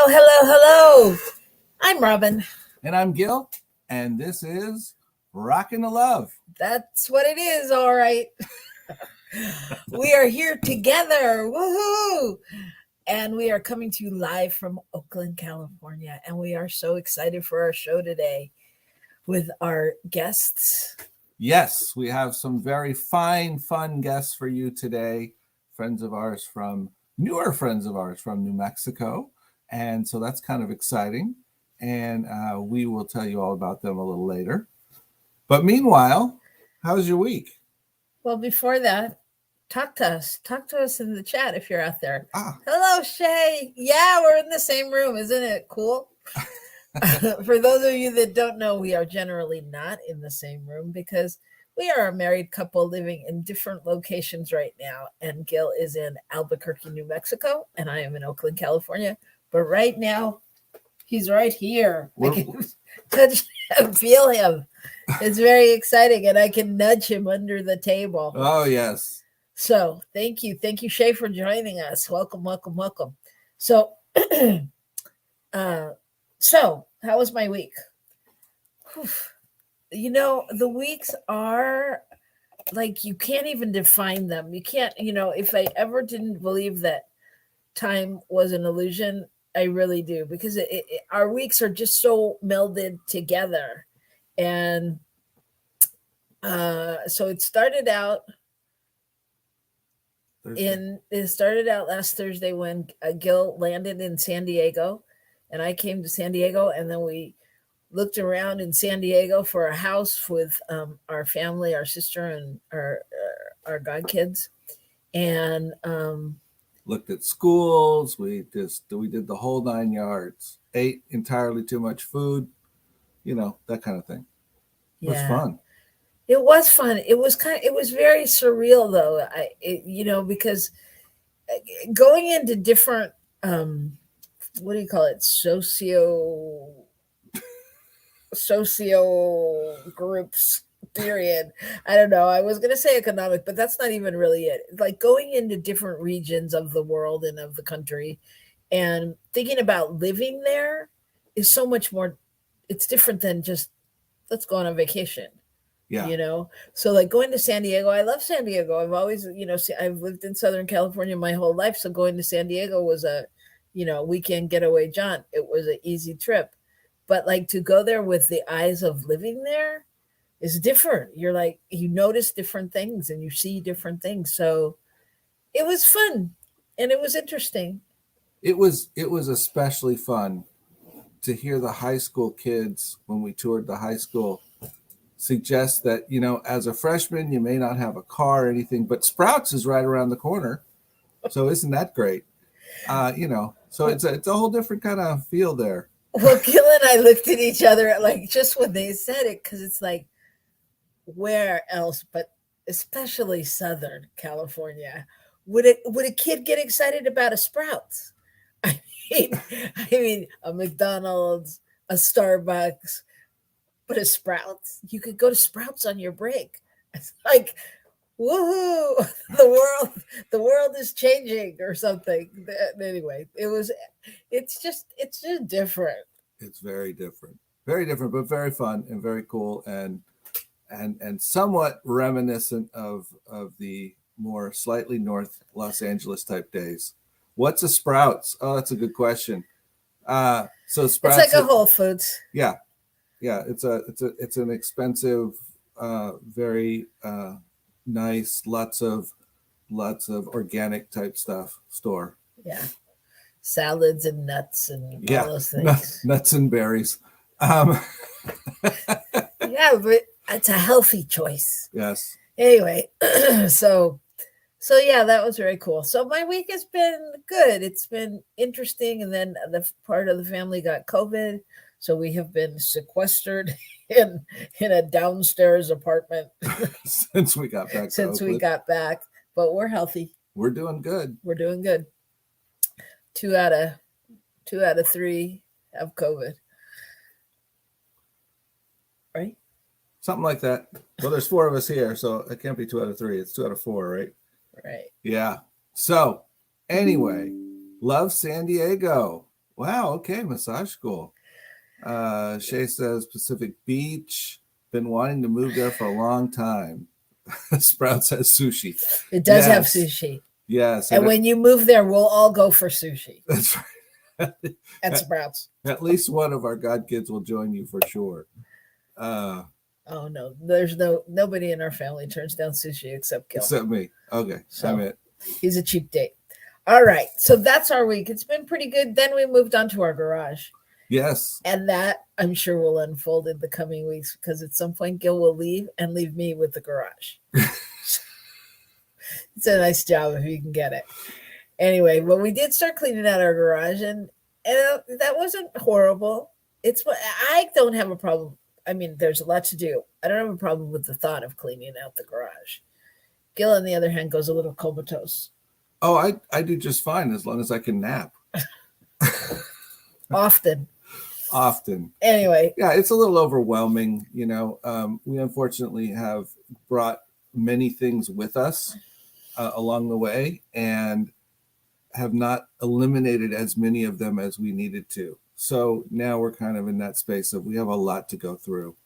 Hello. I'm Robyn. And I'm Gil, and this is Rockin the Love. That's what it is, all right. We are here together. Woohoo! And we are coming to you live from Oakland, California. And we are so excited for our show today with our guests. Yes, we have some very fun guests for you today. Newer friends of ours from New Mexico. And so that's kind of exciting. And we will tell you all about them a little later. But meanwhile, how's your week? Well, before that, talk to us. Talk to us in the chat if you're out there. Ah. Hello, Shay. Yeah, we're in the same room. Isn't it cool? For those of you that don't know, we are generally not in the same room because we are a married couple living in different locations right now. And Gil is in Albuquerque, New Mexico, and I am in Oakland, California. But right now, he's right here. I can touch and feel him. It's very exciting, and I can nudge him under the table. Oh, yes. So thank you. Thank you, Shay, for joining us. Welcome. So, how was my week? Whew. You know, the weeks are like, you can't even define them. You can't, if I ever didn't believe that time was an illusion, I really do, because our weeks are just so melded together. And so it started out last Thursday when Gil landed in San Diego, and I came to San Diego, and then we looked around in San Diego for a house with our family, our sister, and our godkids, and looked at schools. We did the whole 9 yards. Ate entirely too much food, that kind of thing. It was fun. It was fun. It was very surreal though. Because going into different what do you call it? Socio groups, period. I don't know. I was going to say economic, but that's not even really it. Like going into different regions of the world and of the country and thinking about living there is so much more. It's different than just let's go on a vacation. Yeah. So like going to San Diego, I love San Diego. I've always, I've lived in Southern California my whole life. So going to San Diego was a, weekend getaway jaunt. It was an easy trip. But like to go there with the eyes of living there is different. You're like, you notice different things and you see different things. So it was fun and it was interesting. It was especially fun to hear the high school kids when we toured the high school suggest that, as a freshman, you may not have a car or anything, but Sprouts is right around the corner. So isn't that great? So it's a whole different kind of feel there. Well, Gil and I looked at each other like just when they said it, because it's like, where else, but especially Southern California, would a kid get excited about a Sprouts? I mean, a McDonald's, a Starbucks, but a Sprouts. You could go to Sprouts on your break. It's like, woohoo! The world is changing or something. Anyway, it's just different. It's very different, but very fun and very cool and somewhat reminiscent of the more slightly north Los Angeles type days. What's a Sprouts? Oh, that's a good question. So Sprouts, it's like a Whole Foods. Yeah. It's an expensive, very nice, lots of organic type stuff store. Yeah, salads and nuts and all those things. Nuts and berries. Yeah, but it's a healthy choice. Yes. Anyway, so yeah, that was very cool. So my week has been good. It's been interesting, and then the part of the family got COVID, so we have been sequestered in a downstairs apartment since we got back. But we're healthy. We're doing good. 2 out of 3 have COVID. Right? Something like that. Well, there's 4 of us here, so it can't be 2 out of 3. It's 2 out of 4, right? Right. Yeah. So anyway, love San Diego. Wow. Okay. Massage school. Shay says Pacific Beach. Been wanting to move there for a long time. Sprout says sushi. It does have Yes. sushi. Yes. And when you move there, we'll all go for sushi That's right. at Sprouts. At least one of our God kids will join you for sure. Oh no, there's nobody in our family turns down sushi except Gil. Except me. Okay. So I'm it. he's a cheap date. All right. So that's our week. It's been pretty good. Then we moved on to our garage. Yes. And that I'm sure will unfold in the coming weeks because at some point Gil will leave and leave me with the garage. It's a nice job if you can get it. Anyway, but we did start cleaning out our garage and that wasn't horrible. It's what I don't have a problem. I mean, there's a lot to do. I don't have a problem with the thought of cleaning out the garage. Gil, on the other hand, goes a little comatose. Oh, I do just fine as long as I can nap. Often. Anyway. Yeah, it's a little overwhelming. You know, we unfortunately have brought many things with us along the way and have not eliminated as many of them as we needed to. So now we're kind of in that space of we have a lot to go through.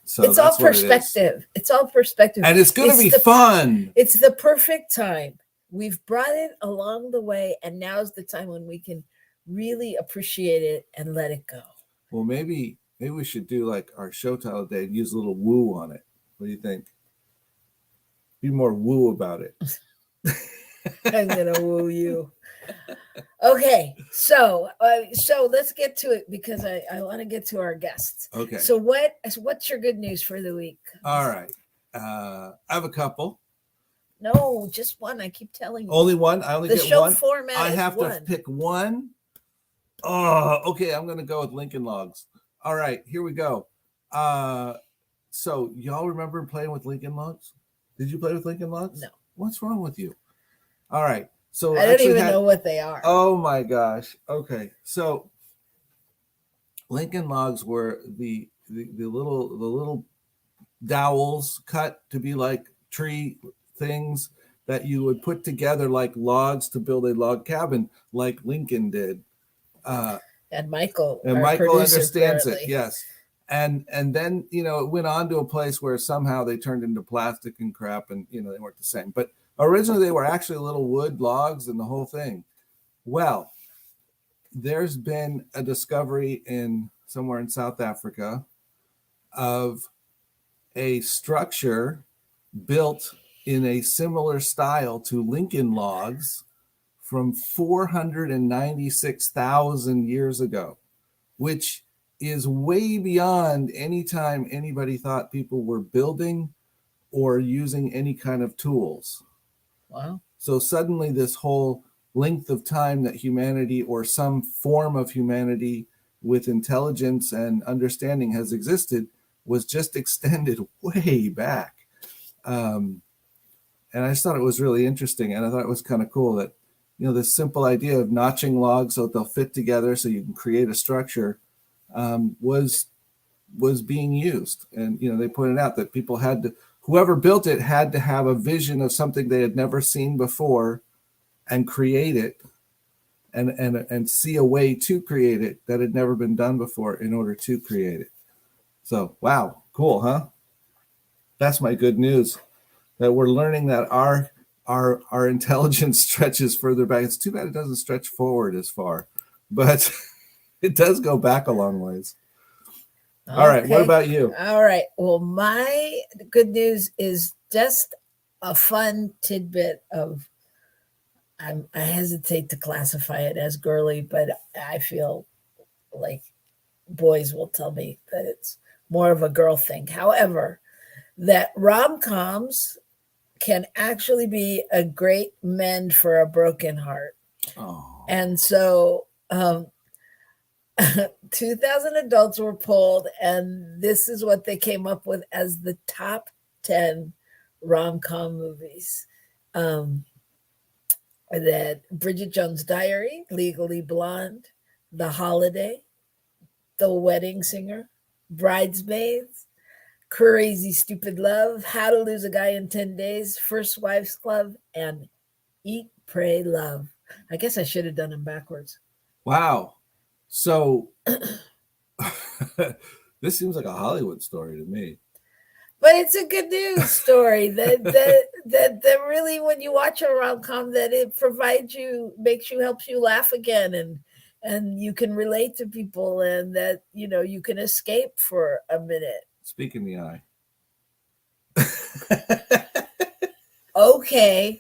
So it's all perspective. It's all perspective. And it's going to be fun. It's the perfect time. We've brought it along the way, and now's the time when we can really appreciate it and let it go. Well, maybe we should do like our show title today and use a little woo on it. What do you think? Be more woo about it. I'm gonna woo you. Okay, so let's get to it because I want to get to our guests. Okay. So what's your good news for the week? All right. I have a couple. No, just one. I keep telling you. Only one? I only the get show one? Format I have one. to pick one? Oh, okay. I'm going to go with Lincoln Logs. All right. Here we go. So y'all remember playing with Lincoln Logs? Did you play with Lincoln Logs? No. What's wrong with you? All right. So I don't even know what they are. Oh my gosh. Okay. So Lincoln Logs were the little dowels cut to be like tree things that you would put together like logs to build a log cabin like Lincoln did. And Michael understands it. Yes. And then, you know, it went on to a place where somehow they turned into plastic and crap and, you know, they weren't the same. But originally they were actually little wood logs and the whole thing. Well, there's been a discovery somewhere in South Africa of a structure built in a similar style to Lincoln Logs from 496,000 years ago, which is way beyond any time anybody thought people were building or using any kind of tools. Wow. So suddenly this whole length of time that humanity or some form of humanity with intelligence and understanding has existed was just extended way back. And I just thought it was really interesting. And I thought it was kind of cool that, you know, this simple idea of notching logs so that they'll fit together so you can create a structure was being used. And, you know, they pointed out that people had to, whoever built it had to have a vision of something they had never seen before and create it and see a way to create it that had never been done before in order to create it. So, wow, cool, huh? That's my good news, that we're learning that our intelligence stretches further back. It's too bad it doesn't stretch forward as far, but it does go back a long ways. All right. What about you? All right. Well, my good news is just a fun tidbit of, I hesitate to classify it as girly, but I feel like boys will tell me that it's more of a girl thing. However, that rom-coms can actually be a great mend for a broken heart. Oh. And so 2,000 adults were polled, and this is what they came up with as the top 10 rom-com movies. That Bridget Jones' Diary, Legally Blonde, The Holiday, The Wedding Singer, Bridesmaids, Crazy Stupid Love, How to Lose a Guy in 10 Days, First Wives Club, and Eat, Pray, Love. I guess I should have done them backwards. Wow. So this seems like a Hollywood story to me. But it's a good news story that really, when you watch a rom-com, that it provides you, helps you laugh again, and you can relate to people, and that you can escape for a minute. Speak in the eye. Okay,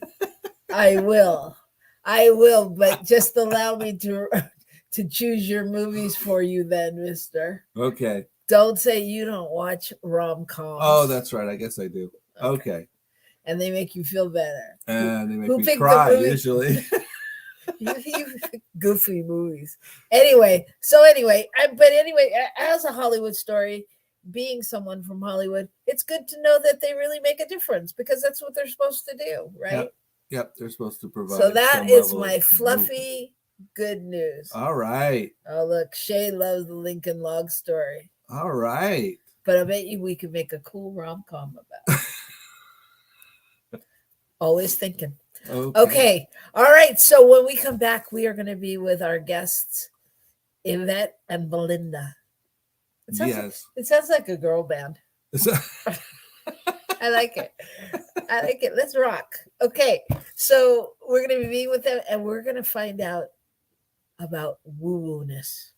I will, but just allow me to choose your movies for you, then, Mister. Okay. Don't say you don't watch rom-coms. Oh, that's right. I guess I do. Okay. And they make you feel better. And they make me cry, usually. You goofy movies. Anyway, as a Hollywood story, being someone from Hollywood, it's good to know that they really make a difference, because that's what they're supposed to do, right? Yep. They're supposed to provide. So that is my fluffy good news. All right. Oh, look, Shay loves the Lincoln Log story. All right. But I bet you we could make a cool rom-com about it. Always thinking. Okay. All right. So when we come back, we are going to be with our guests, Yvette and Belinda. It sounds like a girl band. I like it. Let's rock. Okay. So we're going to be with them, and we're going to find out about woo-woo-ness.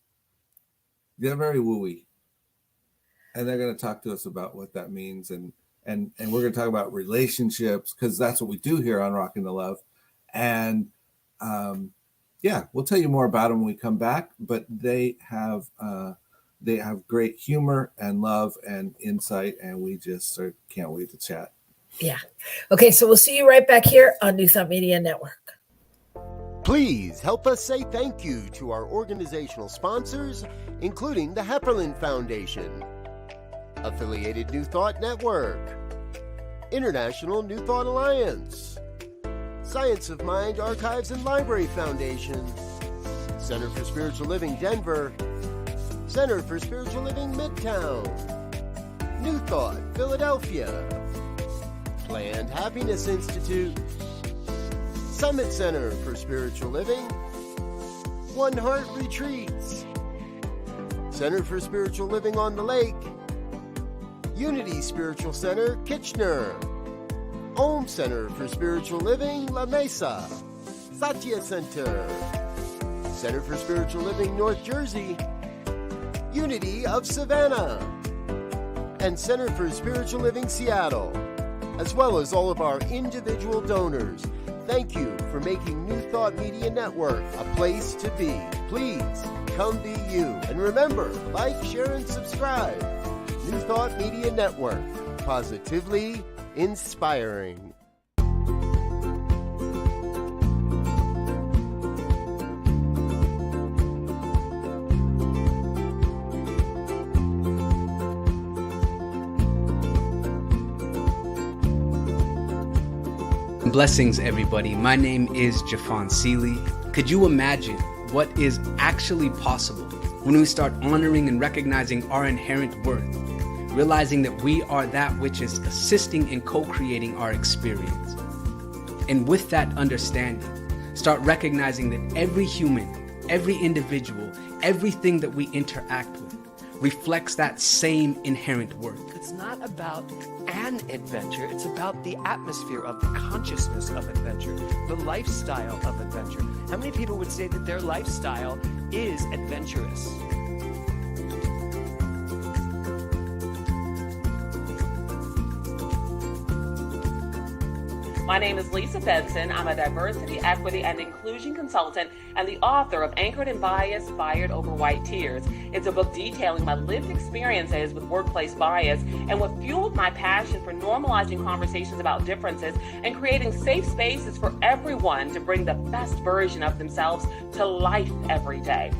They're very wooey. And they're going to talk to us about what that means. And we're going to talk about relationships, because that's what we do here on Rockin the Love. And we'll tell you more about them when we come back. But they have great humor and love and insight, and we just can't wait to chat. Yeah. Okay, so we'll see you right back here on New Thought Media Network. Please help us say thank you to our organizational sponsors, including the Hepperlin Foundation, Affiliated New Thought Network, International New Thought Alliance, Science of Mind Archives and Library Foundation, Center for Spiritual Living Denver, Center for Spiritual Living Midtown, New Thought Philadelphia, Planned Happiness Institute, Summit Center for Spiritual Living, One Heart Retreats, Center for Spiritual Living on the Lake, Unity Spiritual Center, Kitchener, Om Center for Spiritual Living, La Mesa, Satya Center, Center for Spiritual Living, North Jersey, Unity of Savannah, and Center for Spiritual Living, Seattle, as well as all of our individual donors. Thank you for making New Thought Media Network a place to be. Please come be you. And remember, like, share, and subscribe. New Thought Media Network, positively inspiring. Blessings, everybody. My name is Jafon Seeley. Could you imagine what is actually possible when we start honoring and recognizing our inherent worth, realizing that we are that which is assisting and co-creating our experience? And with that understanding, start recognizing that every human, every individual, everything that we interact with reflects that same inherent worth. It's not about an adventure, it's about the atmosphere of the consciousness of adventure, the lifestyle of adventure. How many people would say that their lifestyle is adventurous? My name is Lisa Benson. I'm a diversity, equity, and inclusion consultant and the author of Anchored in Bias, Fired Over White Tears. It's a book detailing my lived experiences with workplace bias and what fueled my passion for normalizing conversations about differences and creating safe spaces for everyone to bring the best version of themselves to life every day.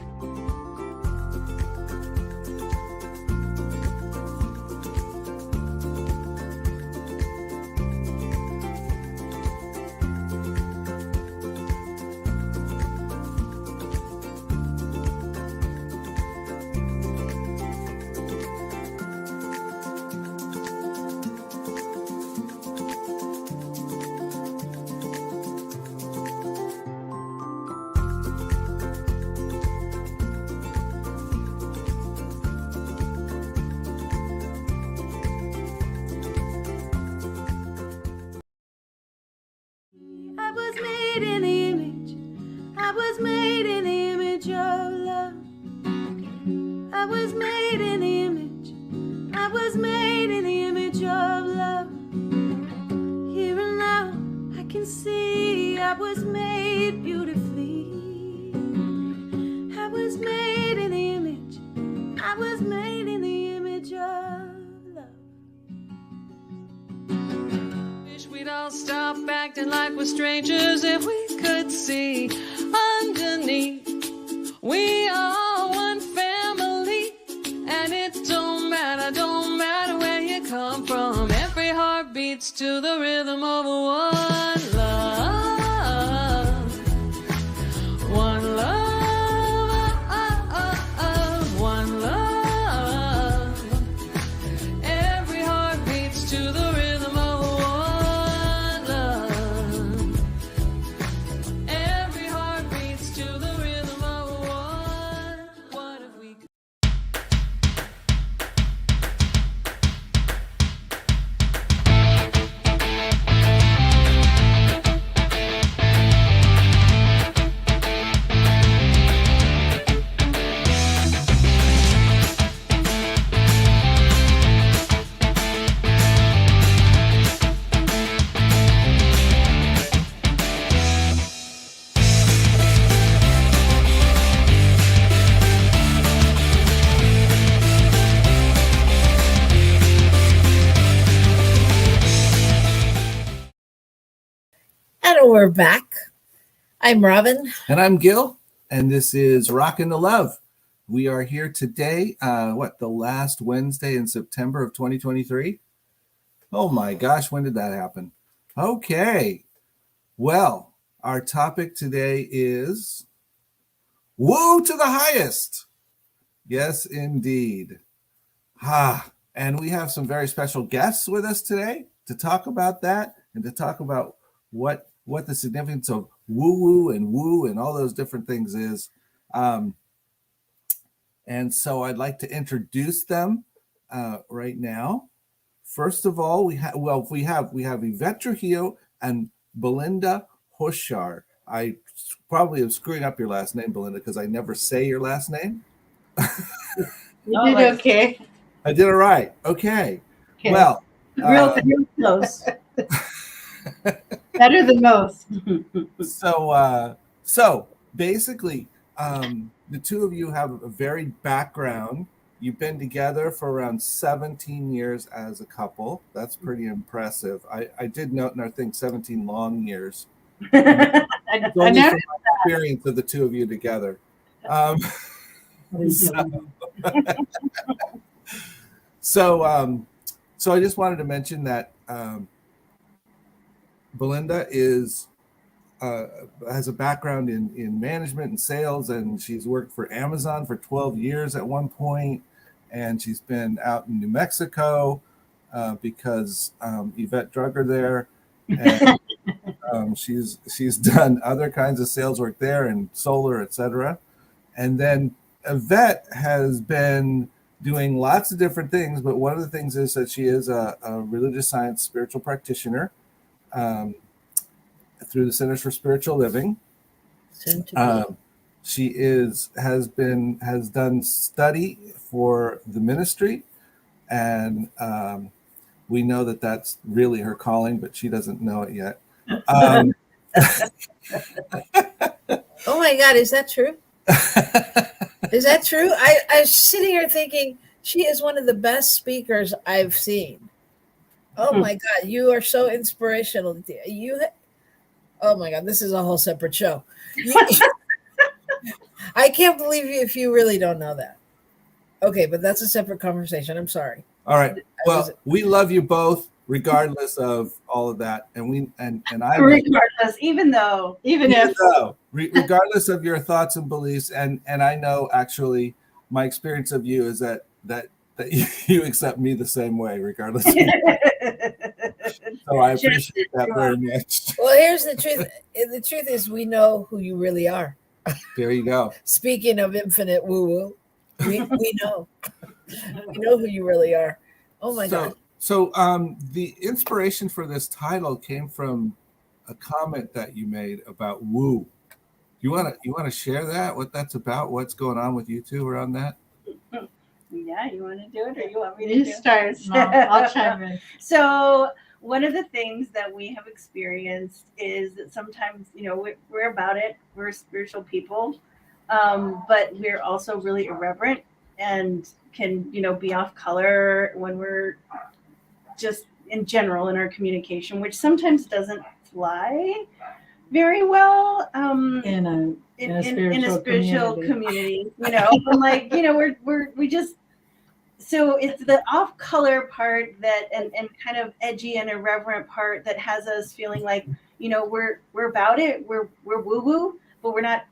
made in the image. I was made in the image of love. I was made in the image. I was made in the image of love. Here and now I can see I was made beautifully. I was made in the image. I was made in the image of love. Wish we'd all stop acting like we're strangers if we could see underneath. We are one family, and it don't matter where you come from. Every heart beats to the rhythm of one love. One love, one love. Every heart beats to the rhythm of one love. Every heart beats to the rhythm of one. What if we could? And we're back. I'm Robyn. And I'm Gil, and this is Rockin the Love. We are here today, the last Wednesday in September of 2023? Oh my gosh, when did that happen? Okay. Well, our topic today is woo to the highest. Yes, indeed. And we have some very special guests with us today to talk about that and to talk about what the significance of woo and all those different things is. And so I'd like to introduce them right now. First of all, we have Yvette Trujillo and Belinda Hoschar. I probably am screwing up your last name, Belinda, because I never say your last name. You did okay. I did it right. Okay. Well, real close. Better than most. So basically, the two of you have a varied background. You've been together for around 17 years as a couple. That's pretty impressive. I did note in our thing 17 long years. It's only from my experience of the two of you together. So I just wanted to mention that Belinda has a background in management and sales, and she's worked for Amazon for 12 years at one point, and she's been out in New Mexico because Yvette drug her there, and she's done other kinds of sales work there and solar, etc. And then Yvette has been doing lots of different things, but one of the things is that she is a religious science spiritual practitioner through the Centers for Spiritual Living. She has done study for the ministry, and we know that that's really her calling, but she doesn't know it yet. Oh my God, is that true? Is that true? I was sitting here thinking she is one of the best speakers I've seen. Oh my God, you are so inspirational. Oh my God, this is a whole separate show. I can't believe you if you really don't know that. Okay, but that's a separate conversation. I'm sorry. All right. Well, we love you both, regardless of all of that, and I regardless, regardless of your thoughts and beliefs, and I know actually my experience of you is that you accept me the same way, regardless. So I appreciate that very much. Well, here's the truth. The truth is, we know who you really are. There you go. Speaking of infinite woo-woo, we know. We know who you really are. Oh my God. So the inspiration for this title came from a comment that you made about woo. You want to share that? What that's about? What's going on with you two around that? Yeah, you want to do it, or you want me to You do it? start, Mom. I'll chime in. So one of the things that we have experienced is that sometimes, we're about it. We're spiritual people, but we're also really irreverent and can, be off color when we're just in general in our communication, which sometimes doesn't fly very well In a spiritual community. community, but like, we just, so it's the off color part that and kind of edgy and irreverent part that has us feeling like, we're about it, we're woo woo, but we're not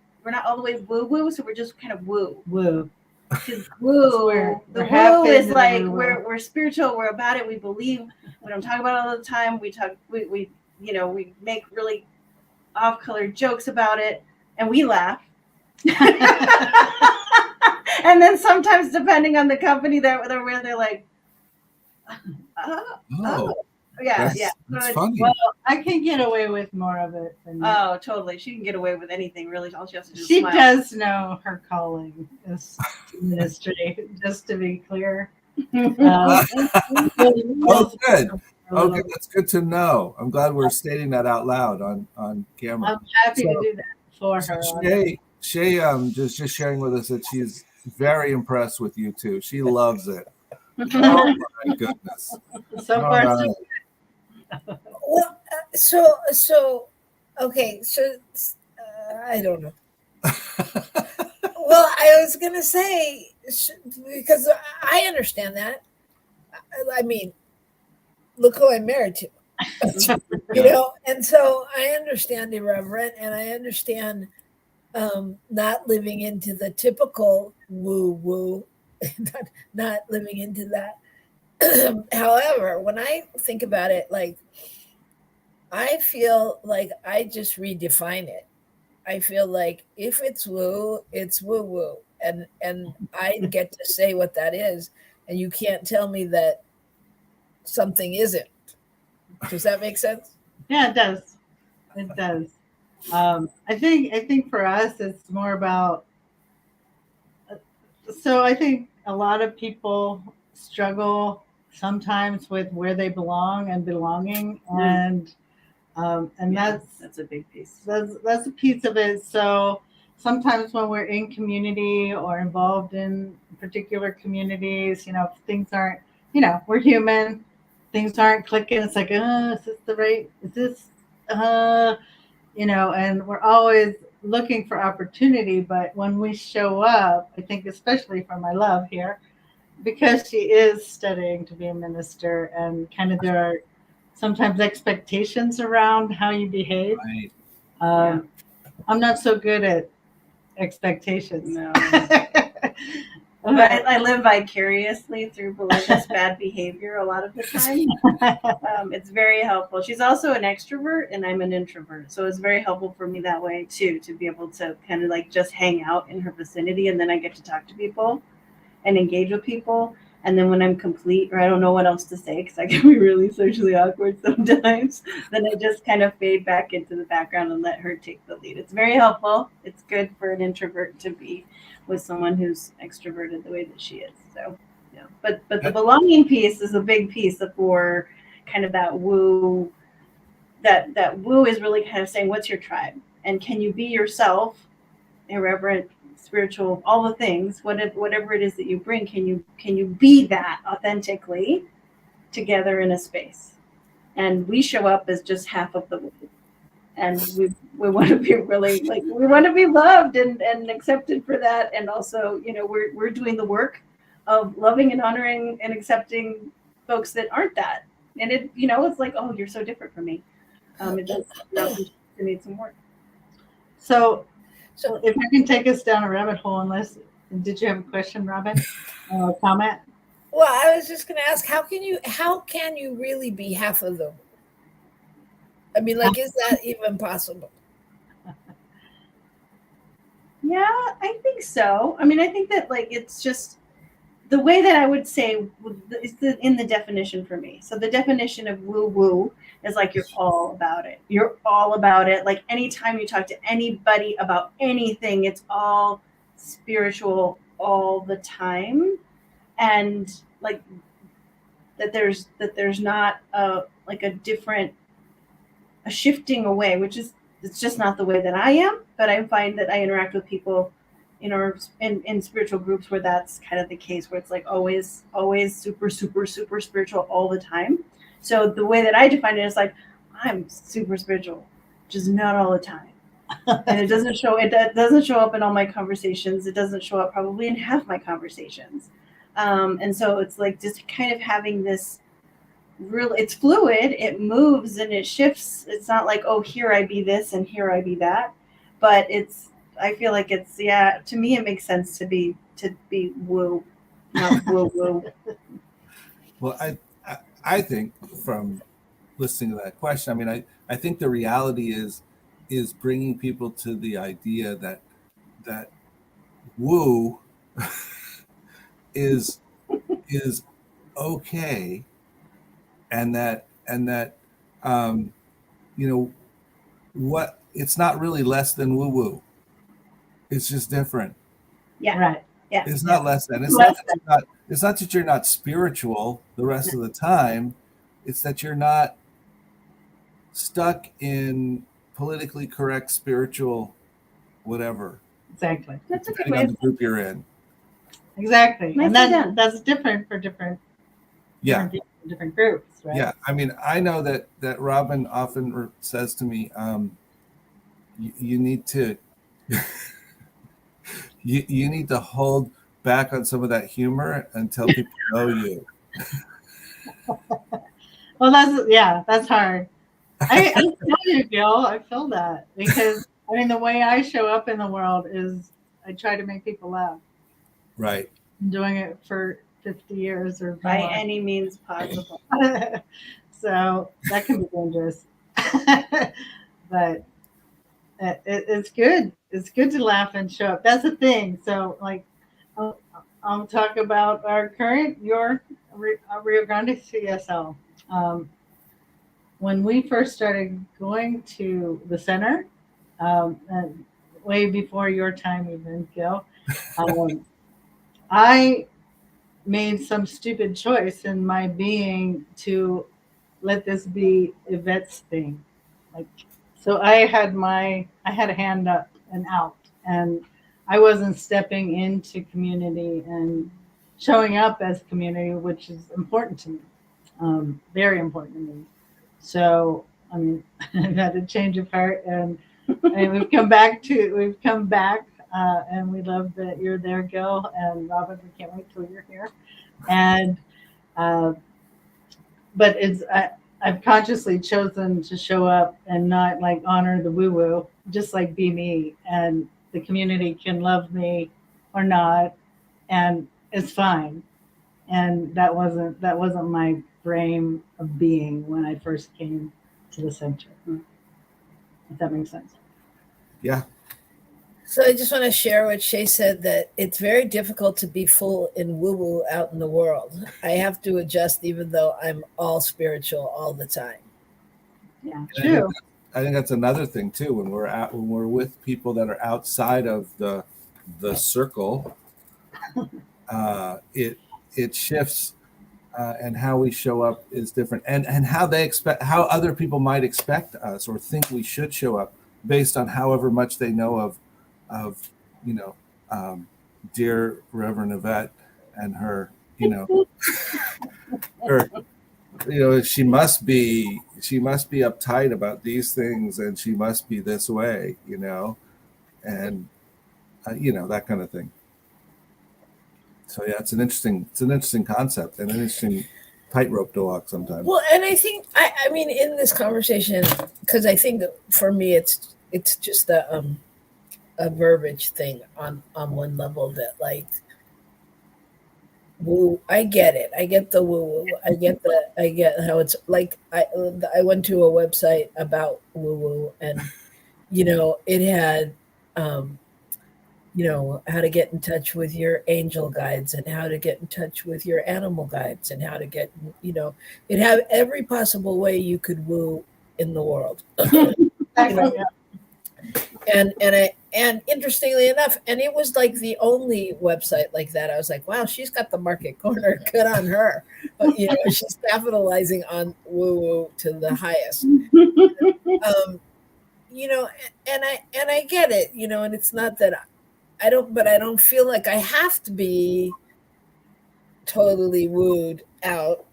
all the way woo woo, so we're just kind of woo. Woo. Because woo, We're the half woo is into the like woo-woo. we're spiritual, we're about it, we believe, we don't talk about it all the time, we make really off color jokes about it, and we laugh. And then sometimes, depending on the company that they're with, they're like, Oh, yeah. that's So funny. Well, I can get away with more of it than you. oh, totally. She can get away with anything, really. All she has to do is She smile. does know her calling is ministry, just to be clear. Oh, good. Okay, that's good to know. I'm glad we're stating that out loud on camera. I'm happy to do that for her. Shay, just sharing with us that she's very impressed with you two. She loves it. Oh my goodness! So All far, right. Well, okay, so I don't know. Well, I was gonna say because I understand that. I mean, look who I'm married to, and so I understand irreverent, and I understand not living into the typical woo woo, not living into that. However, when I think about it, like I feel like I just redefine it. I feel like if it's woo, it's woo woo, and I get to say what that is, and you can't tell me that something isn't. Does that make sense? yeah, it does. It does. I think for us, it's more about. So I think a lot of people struggle sometimes with where they belong and belonging, and that's a big piece. that's a piece of it. So sometimes when we're in community or involved in particular communities, things aren't, we're human, things aren't clicking. It's like, is this the right? Is this, and we're always looking for opportunity. But when we show up, I think especially for my love here, because she is studying to be a minister, and kind of there are sometimes expectations around how you behave. Right. I'm not so good at expectations. No. But I live vicariously through Belinda's bad behavior a lot of the time. It's very helpful. She's also an extrovert and I'm an introvert. So it's very helpful for me that way too, to be able to kind of like just hang out in her vicinity, and then I get to talk to people and engage with people. And then when I'm complete or I don't know what else to say because I can be really socially awkward sometimes, then I just kind of fade back into the background and let her take the lead. It's very helpful. It's good for an introvert to be with someone who's extroverted the way that she is. So, yeah. But the belonging piece is a big piece for kind of that woo. That woo is really kind of saying, what's your tribe? And can you be yourself, irreverent, spiritual, all the things, whatever it is that you bring, can you be that authentically together in a space? And we show up as just half of the woo. And we want to be really we want to be loved and accepted for that. And also, we're doing the work of loving and honoring and accepting folks that aren't that. And it's like, oh, you're so different from me. It does need some work. So if I can take us down a rabbit hole, did you have a question, Robyn? Or a comment? Well, I was just going to ask, how can you really be half of them? I mean, is that even possible? Yeah, I think so. I mean, I think that it's just the way that I would say is in the definition for me. So the definition of woo woo is like you're all about it. You're all about it. Like anytime you talk to anybody about anything, it's all spiritual all the time, and like that there's not a like a different a shifting away, which is it's just not the way that I am. But I find that I interact with people in spiritual groups where that's kind of the case, where it's like always super spiritual all the time. So the way that I define it is like I'm super spiritual, just not all the time. And it doesn't show up in all my conversations. It doesn't show up probably in half my conversations. And so it's like just kind of having this real, it's fluid, it moves and it shifts. It's not like, oh, here I be this and here I be that, but I feel like it's, yeah, to me, it makes sense to be woo, not woo woo. Well, I think from listening to that question, I mean, I think the reality is bringing people to the idea that woo is okay, and that you know what, it's not really less than woo woo. It's just different. Yeah. Right. Yeah. It's not less than. It's not that you're not spiritual the rest of the time. It's that you're not stuck in politically correct spiritual whatever. Exactly. That's a good Depending way on of the group you're in. Exactly. Nicely And done. that's different for different Yeah. different groups, right? Yeah. I mean, I know that Robyn often says to me, you need to you need to hold back on some of that humor until people know you. Well, that's hard. I feel you, Gil. I feel that because I mean the way I show up in the world is I try to make people laugh. Right. I'm doing it for 50 years or by more. any means possible. So that can be dangerous. But it's good. It's good to laugh and show up. That's the thing. So like, I'll talk about your Rio Grande CSL. When we first started going to the center, and way before your time even, Gil, I made some stupid choice in my being to let this be Yvette's thing. Like, so I had a hand up and out, and I wasn't stepping into community and showing up as community, which is important to me, very important to me. So I mean, I've had a change of heart, and we've come back, and we love that you're there, Gil, and Robyn. We can't wait till you're here, and but I've consciously chosen to show up and not like honor the woo woo, just like be me, and the community can love me or not, and it's fine. And that wasn't my frame of being when I first came to the center. If that makes sense. Yeah. So I just want to share what Shay said, that it's very difficult to be full in woo-woo out in the world. I have to adjust even though I'm all spiritual all the time. Yeah, true. I think that's another thing too. When we're with people that are outside of the circle, it shifts, and how we show up is different, and how other people might expect us or think we should show up based on however much they know of dear Reverend Yvette and her, she must be uptight about these things, and she must be this way, and that kind of thing. So yeah, it's an interesting concept and an interesting tightrope to walk sometimes. Well, and I think I mean in this conversation, because I think that for me it's just a verbiage thing on one level, that like woo, I get it. I get the woo woo. I get how it's like I went to a website about woo woo, and it had how to get in touch with your angel guides and how to get in touch with your animal guides and how to get, it have every possible way you could woo in the world. Exactly. And interestingly enough, and it was like the only website like that. I was like, wow, she's got the market corner. Good on her. But, she's capitalizing on woo woo to the highest. And I get it, and it's not that but I don't feel like I have to be totally wooed out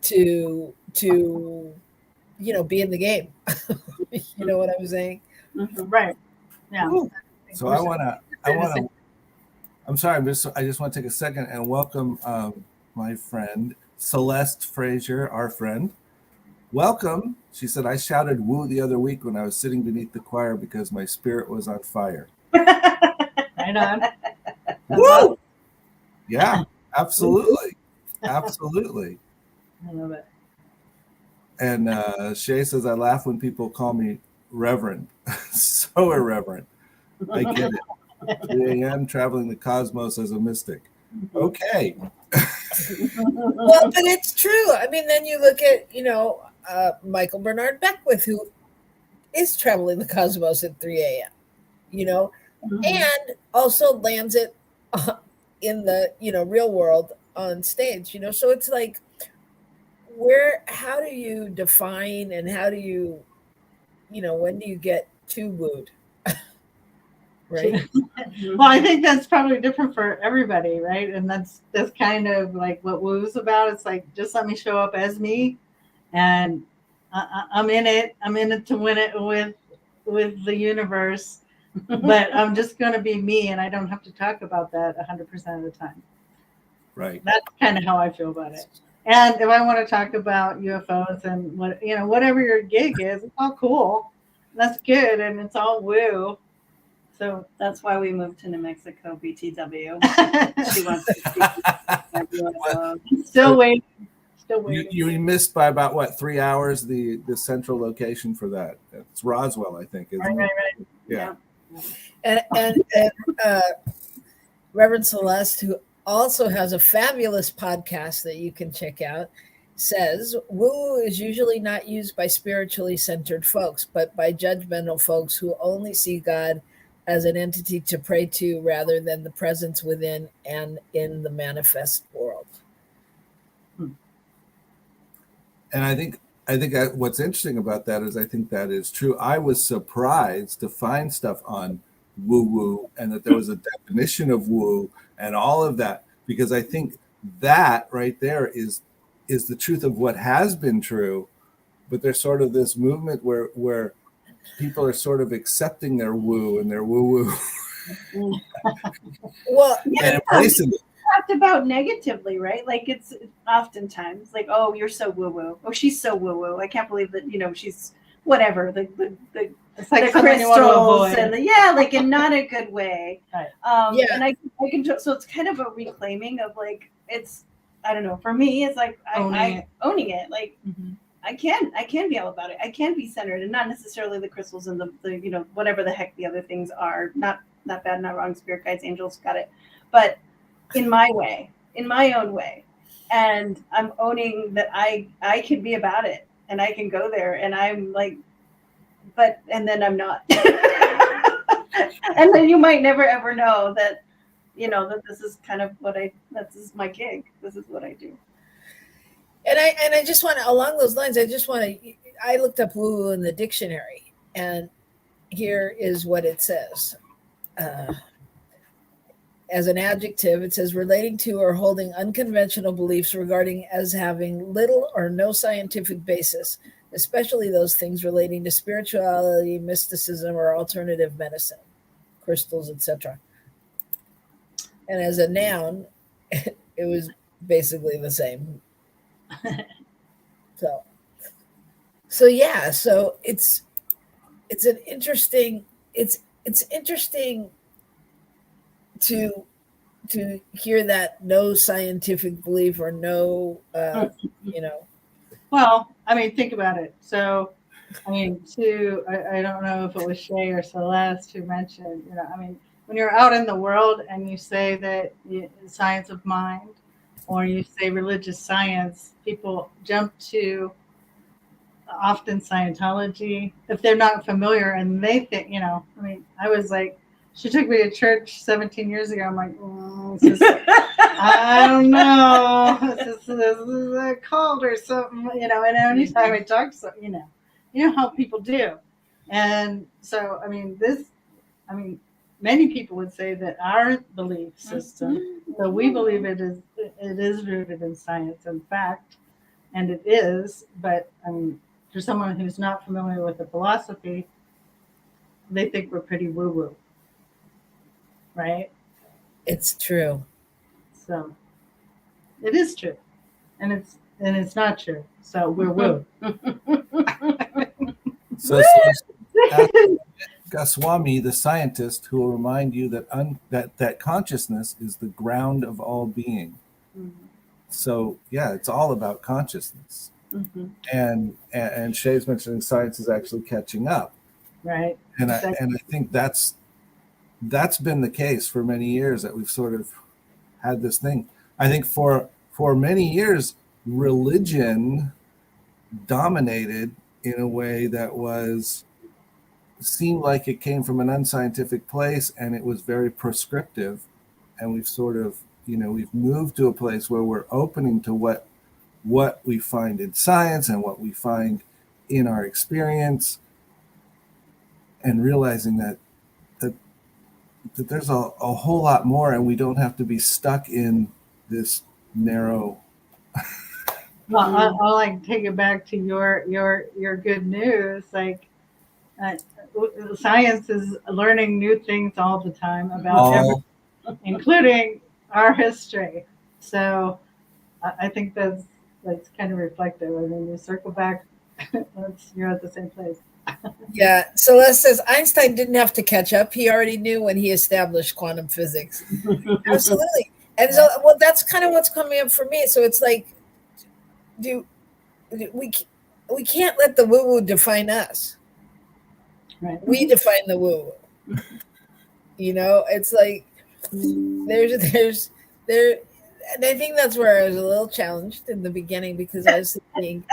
to be in the game. You know what I'm saying? Right. Yeah. So I'm sorry, I just want to take a second and welcome my friend Celeste Frazier, our friend. Welcome. She said, I shouted woo the other week when I was sitting beneath the choir because my spirit was on fire. Right on. Woo! Yeah, absolutely. Absolutely. I love it. And Shay says, I laugh when people call me Reverend. So irreverent. I get it. 3 a.m. traveling the cosmos as a mystic. Okay. Well, but it's true. I mean, then you look at, Michael Bernard Beckwith, who is traveling the cosmos at 3 a.m., and also lands it in the, real world on stage, So it's like, how do you define and how do you, when do you get too wooed? Right. Well, I think that's probably different for everybody, right? And that's kind of like what woo's about. It's like, just let me show up as me, and I'm in it. I'm in it to win it with the universe. But I'm just going to be me, and I don't have to talk about that 100% of the time. Right. That's kind of how I feel about it. And if I want to talk about UFOs and whatever your gig is, it's all cool. That's good, and it's all woo. So that's why we moved to New Mexico, BTW. She wants to still waiting. You missed by about what 3 hours the central location for that. It's Roswell, I think, isn't it? Right. Yeah. And Reverend Celeste, who also has a fabulous podcast that you can check out, says woo is usually not used by spiritually centered folks, but by judgmental folks who only see God as an entity to pray to rather than the presence within and in the manifest world. And I think what's interesting about that is I think that is true. I was surprised to find stuff on woo-woo and that there was a definition of woo and all of that, because I think that right there is the truth of what has been true, but there's sort of this movement where people are sort of accepting their woo and their woo-woo. Well, and embracing it. Talked about negatively, right? Like it's oftentimes like, oh, you're so woo-woo. Oh, she's so woo-woo. I can't believe that, she's whatever. It's like the crystals and like in not a good way. Right. And I can so it's kind of a reclaiming of like, it's, I don't know, for me it's like owning it. Like I can be all about it. I can be centered and not necessarily the crystals and the whatever the heck the other things are. Not bad, not wrong, spirit guides, angels, got it. But in my way, in my own way. And I'm owning that I can be about it and I can go there and I'm like, and then I'm not. And then you might never ever know that, that this is kind of this is my gig. This is what I do. And I just want to, along those lines, I looked up woo in the dictionary, and here is what it says. As an adjective, it says relating to or holding unconventional beliefs regarding as having little or no scientific basis, especially those things relating to spirituality, mysticism, or alternative medicine, crystals, etc. And as a noun, it was basically the same. So yeah, so it's an interesting, it's interesting to hear that no scientific belief or no Well, I mean, think about it. So I mean, I don't know if it was Shay or Celeste who mentioned, I mean, when you're out in the world and you say that science of mind or you say religious science, people jump to often Scientology if they're not familiar, and they think, I mean, I was like, she took me to church 17 years ago. I'm like, I don't know, this is a cult or something, and anytime I talk to you know how people do. And so, many people would say that our belief system, so we believe it is rooted in science and fact, and it is, but for someone who's not familiar with the philosophy, they think we're pretty woo-woo, right? It's true. So it is true, and it's not true. So we're woo. So ask Goswami, the scientist, who will remind you that consciousness is the ground of all being. Mm-hmm. So yeah, it's all about consciousness. Mm-hmm. And Shay's mentioning science is actually catching up, right? And I think that's been the case for many years, that we've sort of had this thing. I think for many years, religion dominated in a way that seemed like it came from an unscientific place, and it was very prescriptive. And we've sort of, we've moved to a place where we're opening to what we find in science and what we find in our experience, and realizing that there's a whole lot more, and we don't have to be stuck in this narrow. Well, I'll like take it back to your good news. Like, science is learning new things all the time about everything, including our history. So I think that's kind of reflective. I mean, you circle back, you're at the same place. Yeah. Celeste says Einstein didn't have to catch up. He already knew when he established quantum physics. Absolutely. And so, well, that's kind of what's coming up for me. So it's like, we can't let the woo-woo define us. Right. We define the woo-woo. It's like there's and I think that's where I was a little challenged in the beginning, because I was thinking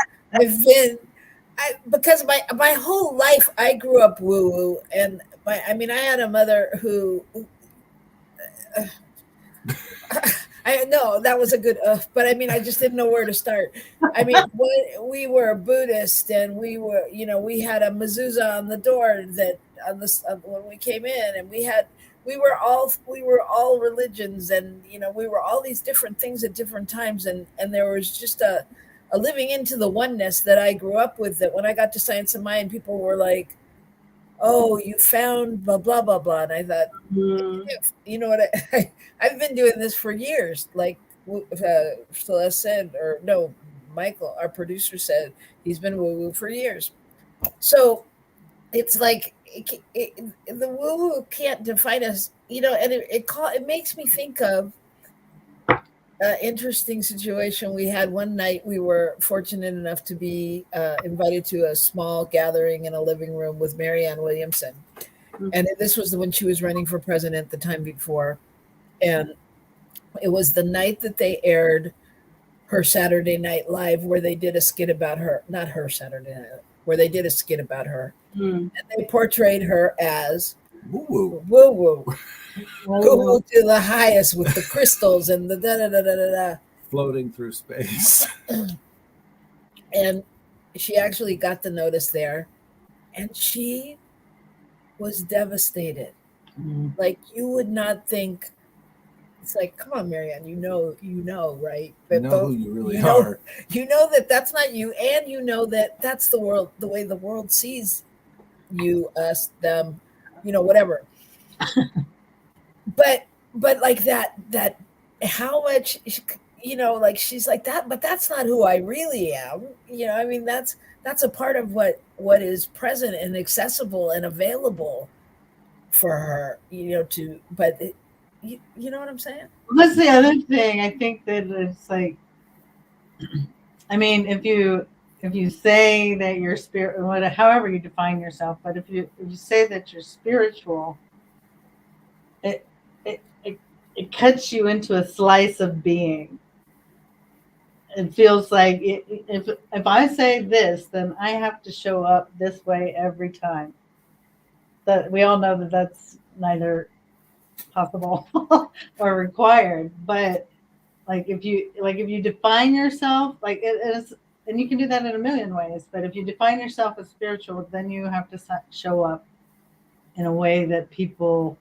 because my whole life I grew up woo-woo, and I had a mother who I know that was a good but I just didn't know where to start. We were Buddhist, and we were, we had a mezuzah on the door that when we came in, and we were all religions, and we were all these different things at different times, and there was just a living into the oneness that I grew up with, that when I got to Science of Mind, people were like, oh, you found blah blah blah blah, and I thought, you know what, I've been doing this for years, like Celeste said, or no, Michael, our producer, said he's been woo-woo for years. So it's like the woo-woo can't define us, and it makes me think of an interesting situation we had one night. We were fortunate enough to be invited to a small gathering in a living room with Marianne Williamson. Mm-hmm. And this was when she was running for president the time before. And it was the night that they aired her Saturday Night Live, where they did a skit about her, not her Saturday Night, where they did a skit about her. Mm. And they portrayed her as woo-woo. Go to the highest with the crystals and the da-da-da-da-da. Floating through space. And she actually got the notice there, and she was devastated. Mm. Like, you would not think. It's like, come on, Marianne, you know, right? But who you really are. You know that that's not you, and you know that that's the world, the way the world sees you, us, them, whatever. but like that how much, like, she's like that, but that's not who I really am. That's a part of what is present and accessible and available for her, but you know what I'm saying? That's the other thing. I think that it's like, if you say that you're spirit, however you define yourself, but if you say that you're spiritual, it cuts you into a slice of being. It feels like if I say this, then I have to show up this way every time. That we all know that that's neither possible or required. But like if you define yourself, like it is, and you can do that in a million ways. But if you define yourself as spiritual, then you have to show up in a way that people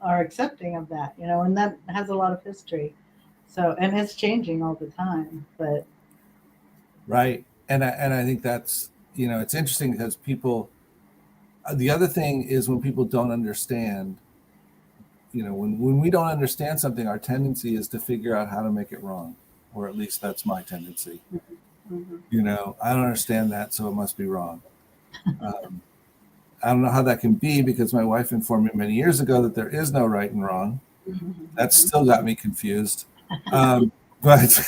are accepting of that, and that has a lot of history. So, and it's changing all the time, but Right. And I think that's, it's interesting because people, the other thing is when people don't understand, when we don't understand something, our tendency is to figure out how to make it wrong, or at least that's my tendency. I don't understand that, so it must be wrong. I don't know how that can be because my wife informed me many years ago that there is no right and wrong. That's still got me confused. But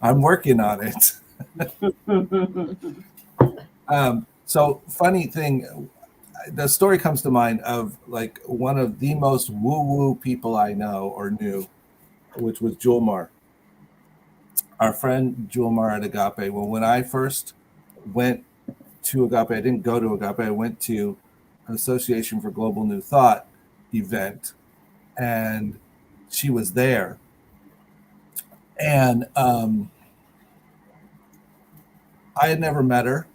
I'm working on it. So funny thing, the story comes to mind of like one of the most woo-woo people I know or knew, which was Julmar. Our friend Julmar at Agape. Well, when I first went to Agape, I didn't go to Agape. I went to an Association for Global New Thought event, and she was there. And I had never met her.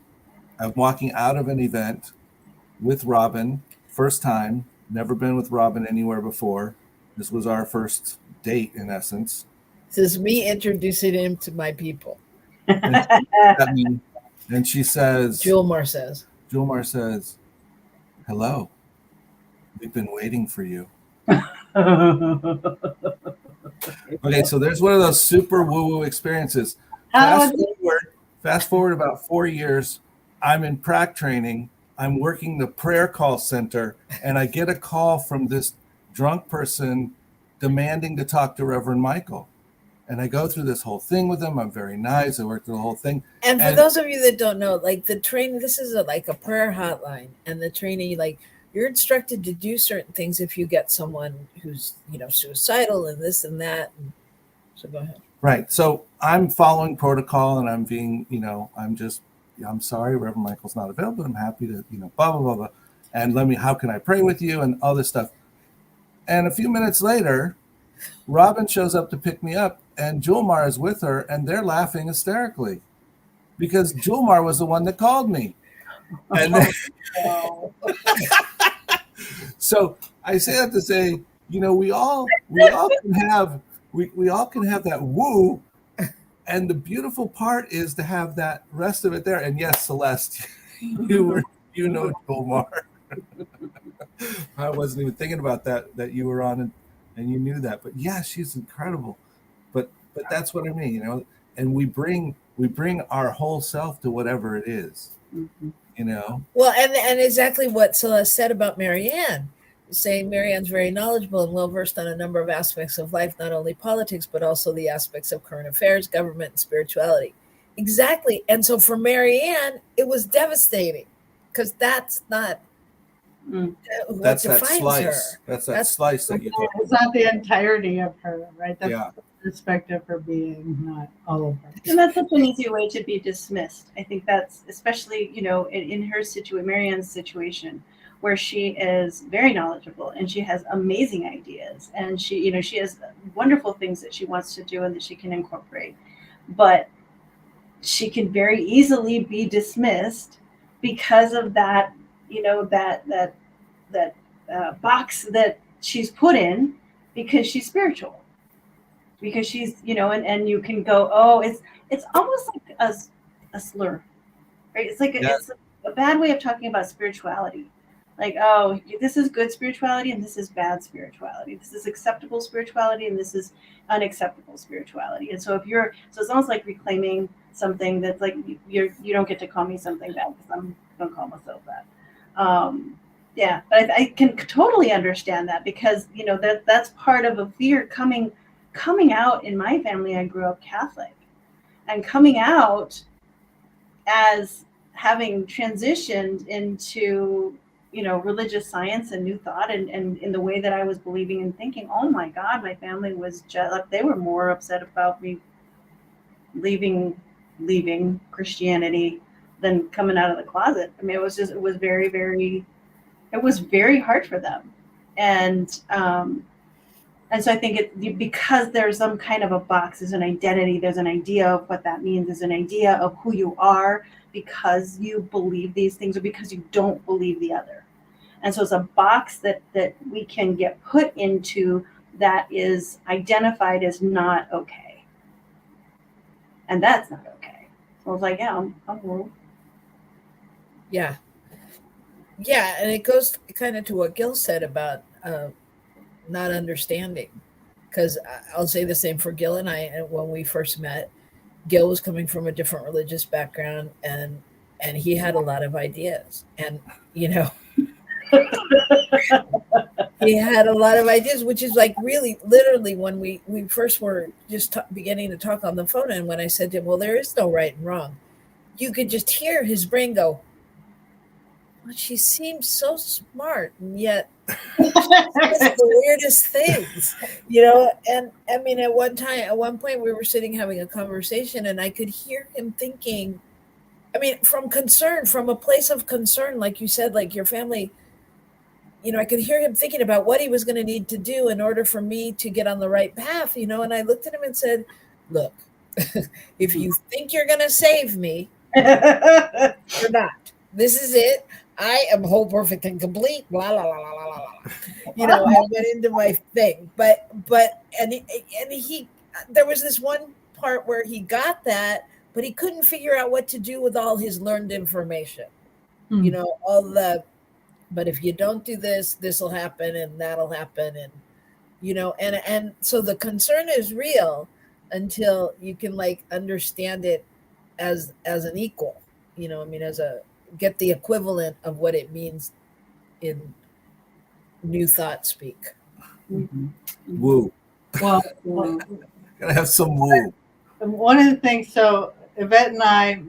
I'm walking out of an event with Robyn, first time, never been with Robyn anywhere before. This was our first date, in essence. This is me introducing him to my people. And she says, Julmar says, hello, we've been waiting for you. Okay, so there's one of those super woo-woo experiences. Fast forward about 4 years, I'm in prac training. I'm working the prayer call center, and I get a call from this drunk person demanding to talk to Reverend Michael. And I go through this whole thing with him. I'm very nice. I work through the whole thing. And for those of you that don't know, like the training, this is like a prayer hotline, and the training, like you're instructed to do certain things if you get someone who's, suicidal and this and that. And so go ahead. Right. So I'm following protocol, and I'm being, I'm sorry, Reverend Michael's not available. I'm happy to, blah, blah, blah, blah. And how can I pray with you and all this stuff. And a few minutes later, Robyn shows up to pick me up, and Julmar is with her, and they're laughing hysterically because Julmar was the one that called me. And so I say that to say, we all can have that woo, and the beautiful part is to have that rest of it there. And yes, Celeste, Julmar. I wasn't even thinking about that you were on and you knew that. But yeah, she's incredible. But that's what I mean, and we bring our whole self to whatever it is. Well, and exactly what Celeste said about Marianne, saying Marianne's very knowledgeable and well-versed on a number of aspects of life, not only politics, but also the aspects of current affairs, government, and spirituality. Exactly. And so for Marianne, it was devastating because that's not that's that slice. Her. That's slice that you talk about. It's not the entirety of her, right? That's the aspect of her being, not all of her. And that's such an easy way to be dismissed. I think that's especially, in her situation, Marianne's situation, where she is very knowledgeable and she has amazing ideas, and she has wonderful things that she wants to do and that she can incorporate, but she can very easily be dismissed because of that, that box that she's put in because she's spiritual, because she's, and you can go, oh, it's almost like a slur, right? It's like it's a bad way of talking about spirituality. Like, oh, this is good spirituality and this is bad spirituality. This is acceptable spirituality and this is unacceptable spirituality. And so it's almost like reclaiming something that's like, you don't get to call me something bad because I'm going to call myself that. But I can totally understand that because, that's part of a fear coming out. In my family, I grew up Catholic, and coming out as having transitioned into religious science and new thought, and in the way that I was believing and thinking, oh my God, my family was just like, they were more upset about me leaving Christianity than coming out of the closet. I mean, it was very, very, it was very hard for them. And so I think because there's some kind of a box, there's an identity, there's an idea of what that means, there's an idea of who you are because you believe these things or because you don't believe the other. And so it's a box that we can get put into that is identified as not okay. And that's not okay. So I was like, yeah, I'm wrong. Yeah. Yeah. And it goes kind of to what Gil said about not understanding. Because I'll say the same for Gil and I. And when we first met, Gil was coming from a different religious background, and he had a lot of ideas. And, he had a lot of ideas, which is like really literally when we first were just beginning to talk on the phone. And when I said to him, well, there is no right and wrong, you could just hear his brain go, well, she seems so smart, and yet the weirdest things, and I mean, at one point we were sitting having a conversation, and I could hear him thinking, I mean, from a place of concern, like you said, like your family, I could hear him thinking about what he was going to need to do in order for me to get on the right path, and I looked at him and said, look, if you think you're going to save me, you're not. This is it. I am whole, perfect, and complete. Blah, blah, blah, blah, blah, blah. I went into my thing, but he there was this one part where he got that, but he couldn't figure out what to do with all his learned information. But if you don't do this, this will happen and that'll happen. And, and so the concern is real until you can like understand it as an equal, get the equivalent of what it means in new thought speak. Mm-hmm. Woo. Well, gotta have some woo. One of the things, so Yvette and I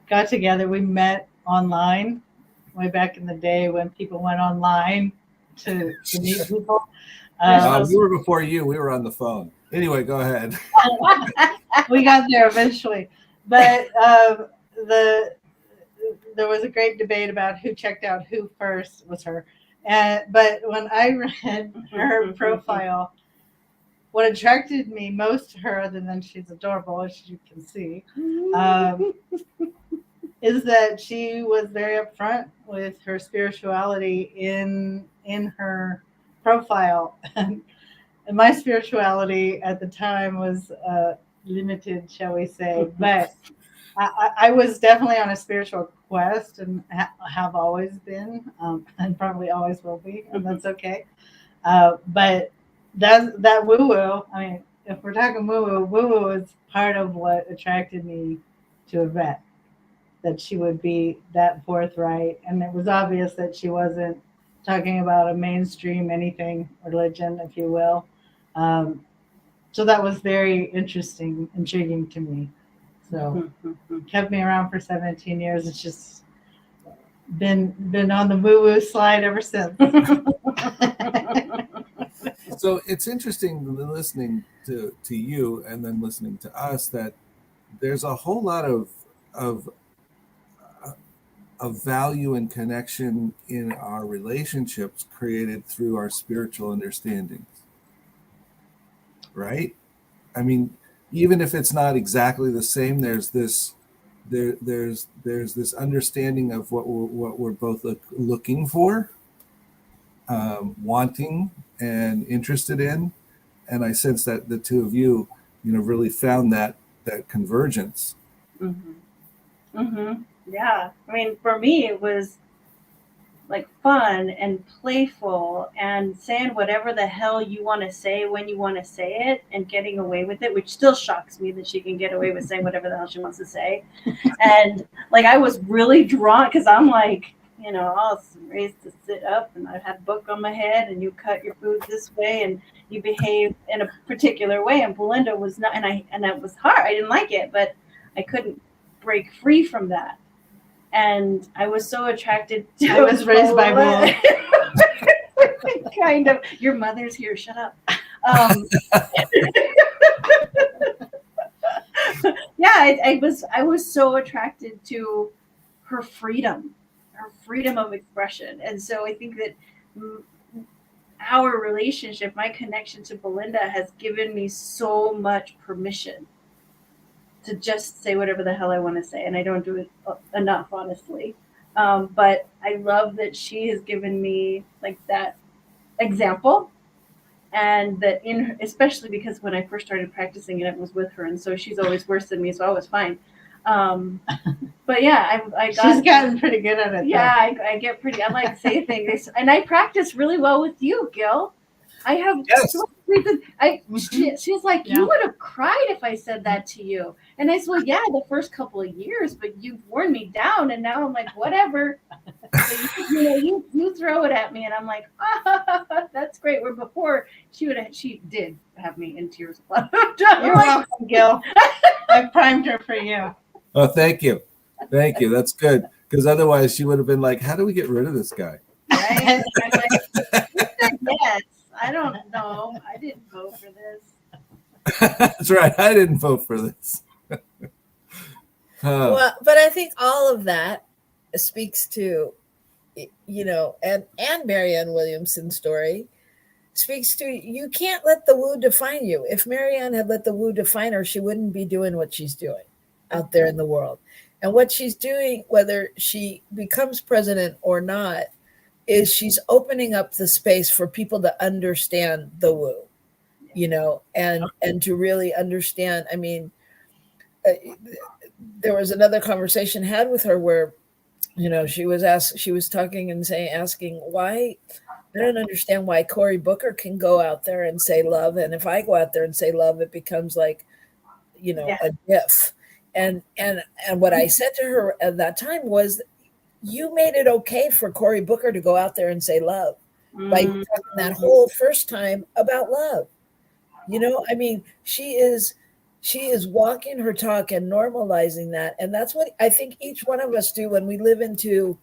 got together, we met online way back in the day when people went online to meet people. We were before you. We were on the phone. Anyway, go ahead. We got there eventually. But there was a great debate about who checked out who first. It was her. But when I read her profile, what attracted me most to her, other than she's adorable, as you can see, is that she was very upfront with her spirituality in her profile. And my spirituality at the time was limited, shall we say, but I was definitely on a spiritual quest and have always been, and probably always will be, and that's okay. But that woo-woo, I mean, if we're talking woo-woo is part of what attracted me to Yvette, that she would be that forthright. And it was obvious that she wasn't talking about a mainstream anything, religion, if you will. So that was very intriguing to me. So kept me around for 17 years. It's just been on the woo-woo slide ever since. So it's interesting listening to you and then listening to us that there's a whole lot of value and connection in our relationships created through our spiritual understandings, right? I mean, even if it's not exactly the same, there's this understanding of what we're both looking for, wanting, and interested in, and I sense that the two of you, really found that convergence. Mm-hmm. Mm-hmm. Yeah, I mean, for me, it was like fun and playful and saying whatever the hell you want to say when you want to say it and getting away with it, which still shocks me that she can get away with saying whatever the hell she wants to say. And like, I was really drawn because I'm like, I was raised to sit up and I had a book on my head and you cut your food this way and you behave in a particular way. And Belinda was not, and it was hard. I didn't like it, but I couldn't break free from that. And I was so attracted to I was raised by Bola. Kind of. Your mother's here. Shut up. Yeah, I was so attracted to her freedom of expression. And so I think that our relationship, my connection to Belinda, has given me so much permission to just say whatever the hell I want to say. And I don't do it enough, honestly. But I love that she has given me like that example. And that especially because when I first started practicing it was with her. And so she's always worse than me. So I was fine. But yeah, she's gotten pretty good at it. Yeah, I get pretty. I like say things, and I practice really well with you, Gil. I have. Yes. She's like, you would have cried if I said that to you, and I said, well, yeah, the first couple of years, but you've worn me down, and now I'm like, whatever. You throw it at me, and I'm like, that's great. Where before she did have me in tears. You're welcome, Gil. I primed her for you. Oh, thank you. Thank you. That's good. Because otherwise she would have been like, how do we get rid of this guy? Right? I'm like, yes. I don't know. I didn't vote for this. That's right. I didn't vote for this. Well, but I think all of that speaks to, and Marianne Williamson's story speaks to, you can't let the woo define you. If Marianne had let the woo define her, she wouldn't be doing what she's doing out there in the world. And what she's doing, whether she becomes president or not, is she's opening up the space for people to understand the woo, and to really understand. I mean, there was another conversation had with her where, she was talking and asking why, I don't understand why Cory Booker can go out there and say love. And if I go out there and say love, it becomes like, a gif. And what I said to her at that time was, you made it okay for Cory Booker to go out there and say love by talking that whole first time about love. I mean, she is walking her talk and normalizing that. And that's what I think each one of us do when we live into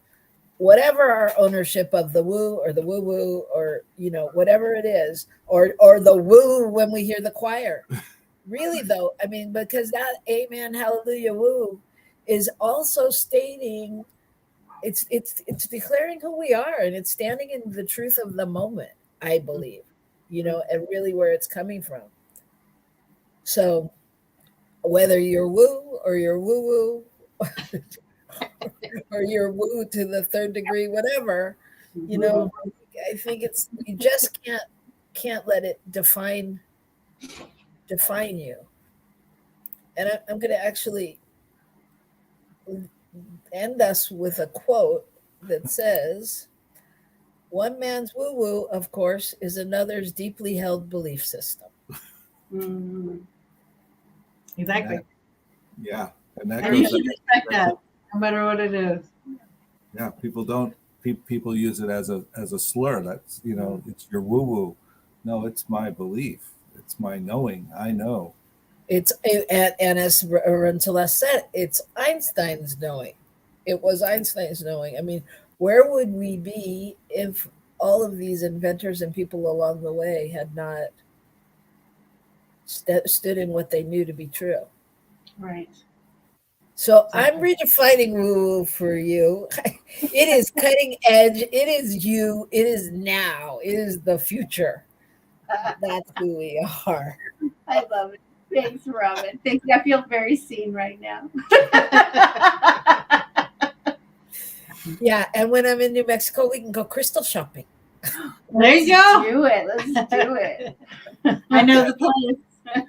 whatever our ownership of the woo or the woo woo, or, whatever it is, or the woo when we hear the choir. Really, though, I mean, because that amen, hallelujah, woo is also stating, it's declaring who we are, and it's standing in the truth of the moment, I believe, and really where it's coming from. So whether you're woo or you're woo woo, or you're woo to the third degree, whatever, I think you just can't let it define you. And I'm going to actually end us with a quote that says, one man's woo-woo, of course, is another's deeply held belief system. Mm-hmm. Exactly. Yeah. And that and you should respect that, no matter what it is. Yeah, people use it as a slur. That's, it's your woo-woo. No, it's my belief. It's my knowing. I know. And as Reverend Celeste said, it's Einstein's knowing. It was Einstein's knowing. I mean, where would we be if all of these inventors and people along the way had not stood in what they knew to be true? Right. So I'm redefining woo-woo for you. It is cutting edge. It is you. It is now. It is the future. That's who we are. I love it. Thanks, Robyn. Thank you. I feel very seen right now. Yeah, and when I'm in New Mexico, we can go crystal shopping. There you go. Do it. Let's do it. I know the place.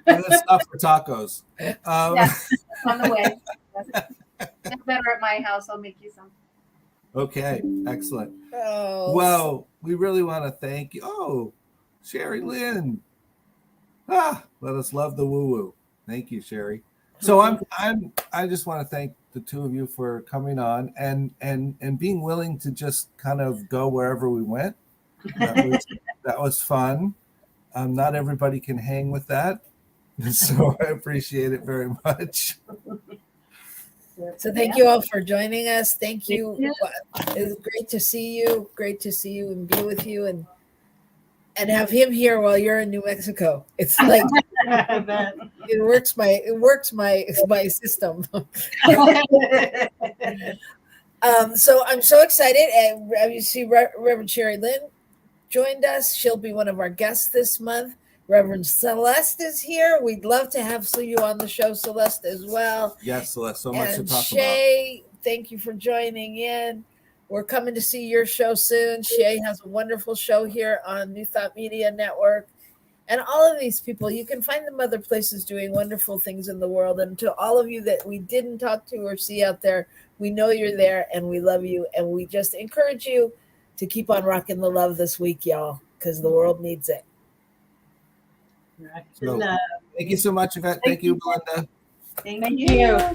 And it's not for tacos. Yeah, on the way. It's better at my house. I'll make you some. Okay, excellent. Oh, Well, we really want to thank you. Oh, Sherry Lynn. Let us love the woo-woo. Thank you, Sherry. So I just want to thank the two of you for coming on and being willing to just kind of go wherever we went. That was fun. Not everybody can hang with that. So I appreciate it very much. So thank you all for joining us. Thank you. you. It's great to see you. Great to see you and be with you and have him here while you're in New Mexico. It's like I bet. it works my system. So I'm so excited, and you see Reverend Sherry Lynn joined us. She'll be one of our guests this month. Reverend Celeste is here. We'd love to have you on the show, Celeste, as well. Yes, Celeste, so much to And talk Shay, thank you for joining in. We're coming to see your show soon. Shay has a wonderful show here on New Thought Media Network. And all of these people, you can find them other places doing wonderful things in the world. And to all of you that we didn't talk to or see out there, we know you're there and we love you. And we just encourage you to keep on rocking the love this week, y'all, because the world needs it. about. So, thank you so much, Yvette. Thank you, Belinda. Thank Thank you. you.